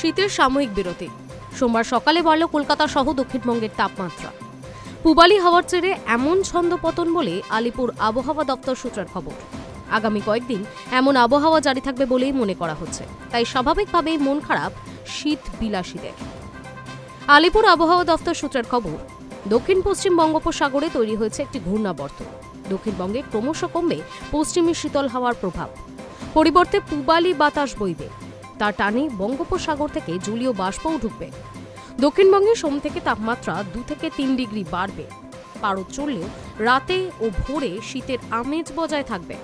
শীতের সাময়িক বিরতি। সোমবার সকালে বাড়ল কলকাতা সহ দক্ষিণবঙ্গের তাপমাত্রা। পূবালি হাওয়ার জেরে এমন ছন্দপতন বলে আলিপুর আবহাওয়া দপ্তর সূত্রের খবর। আগামী কয়েকদিন এমন আবহাওয়া জারি থাকবে বলেই মনে করা হচ্ছে, তাই স্বাভাবিকভাবেই মন খারাপ শীত বিলাসীদের। আলিপুর আবহাওয়া দপ্তর সূত্রের খবর, দক্ষিণ পশ্চিম বঙ্গোপসাগরে তৈরি হয়েছে একটি ঘূর্ণাবর্ত। দক্ষিণবঙ্গে ক্রমশ কমবে পশ্চিমী শীতল হাওয়ার প্রভাব, পরিবর্তে পূবালি বাতাস বইবে। তার টানে বঙ্গোপসাগর থেকে জলীয় বাষ্পও ঢুকবে। দক্ষিণবঙ্গে সোম থেকে তাপমাত্রা 2 থেকে 3 ডিগ্রি বাড়বে। পারদ চললেও রাতে ও ভোরে শীতের আমেজ বজায় থাকবে।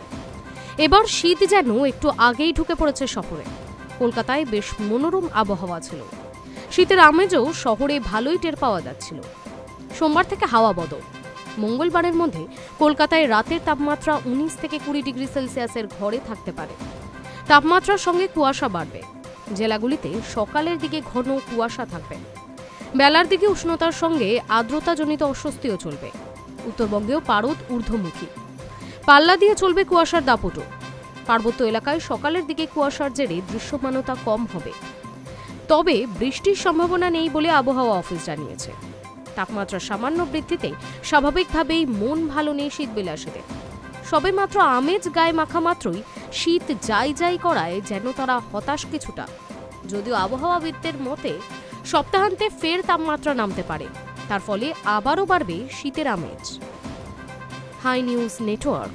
এবার শীত যেন একটু আগেই ঢুকে পড়েছে শহরে। কলকাতায় বেশ মনোরম আবহাওয়া ছিল। শীতের আমেজও শহরে ভালোই টের পাওয়া যাচ্ছিল। সোমবার থেকে হাওয়া বদল। মঙ্গলবারের মধ্যে কলকাতায় রাতের তাপমাত্রা 19 থেকে 20 ডিগ্রি সেলসিয়াসের ঘরে থাকতে পারে। তাপমাত্রার সঙ্গে কুয়াশা বাড়বে। জেলাগুলিতে সকালের দিকে ঘন কুয়াশা থাকবে। বেলার দিকে উষ্ণতার সঙ্গে আর্দ্রতাজনিত অস্বস্তিও চলবে। উত্তরবঙ্গেও পারদ ঊর্ধ্বমুখী। পাল্লা দিয়ে চলবে কুয়াশার দাপটও। পার্বত্য এলাকায় সকালের দিকে কুয়াশার জেরে দৃশ্যমানতা কম হবে। তবে বৃষ্টির সম্ভাবনা নেই বলে আবহাওয়া অফিস জানিয়েছে। তাপমাত্রা সামান্য বৃদ্ধিতে স্বাভাবিকভাবেই মন ভালো নেই শীতবিলাসীদের। সবে মাত্র আমেজ গায়ে মাখা মাত্রই শীত যাই যাই করায় যেন তারা হতাশ কিছুটা। যদিও আবহাওয়াবিদদের মতে সপ্তাহান্তে ফের তাপমাত্রা নামতে পারে, তার ফলে আবারও বাড়বে শীতের আমেজ। Hi news network.